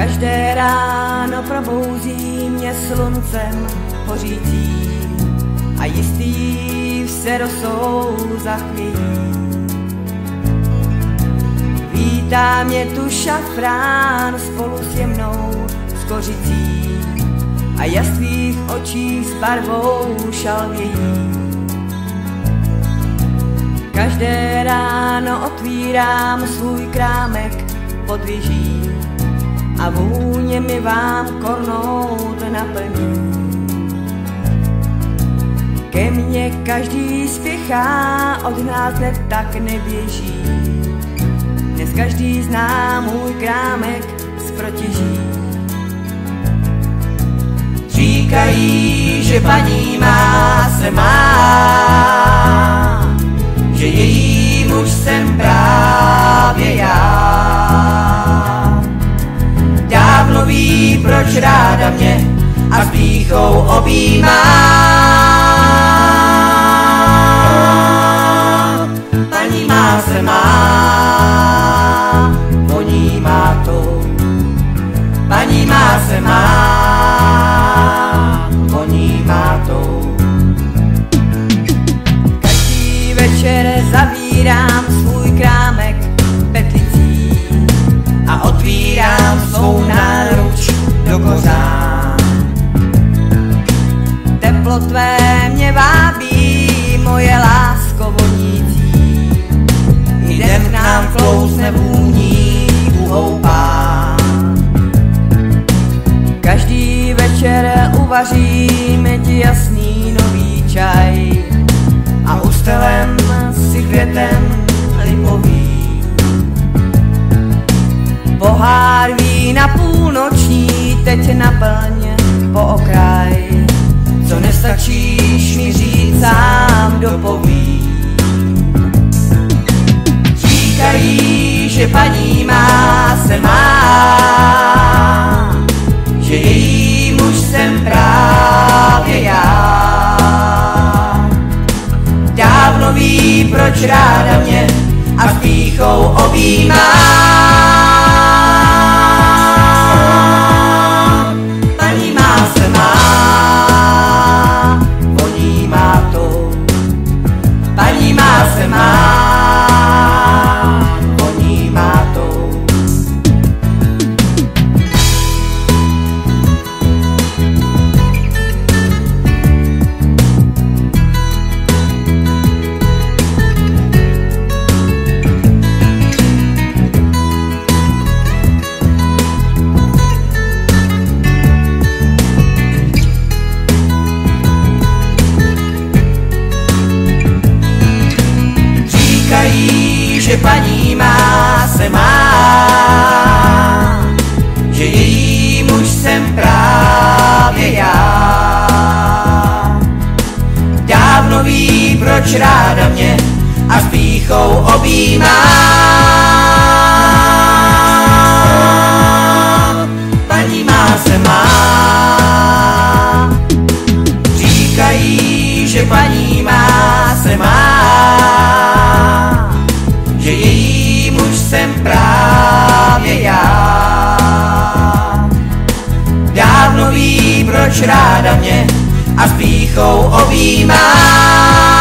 Každé ráno probouzí mě sluncem hořící a jistý se rosou zachvějí. Vítá mě tu šafrán spolu s jemnou skořicí a jas tvých očí s barvou šalvějí. Každé ráno otvírám svůj krámek pod věží a vůně mi vám kornout naplní. Ke mně každý spěchá, od nás hned tak neběží. Dnes každý zná můj krámek z protěží. Říkají, že paní má se má, že její muž jsem právě já. Dávno ví, proč ráda mě a s pýchou objímá. Paní má se má, voní má to. Paní má se má, voní má to. Každý večer zavírám svůj krámek petlicí a otvírám svou náruč do kořán. Teplo tvé mě vábí, moje lásko vonící. Jdem k nám klouzne vůní uhoupá. Každý večer uvaříme ti jasný nový čaj a ustelem si květem lipový. Pohár vína půlnoční teď naplň po okraj, co nestačíš mi říct sám dopoví. Říkají, že paní má se má, že její muž jsem právě já. Dávno ví, proč ráda mě a s pýchou objímá. Paní má se má, voní má to. Paní má se má, voní má to. Že paní má se má, že její muž jsem právě já. Dávno ví, proč ráda mě a s pýchou objímá. Paní má se má, říkají, že paní má se má, že její muž jsem právě já. Dávno ví, proč ráda mě a s pýchou objímá.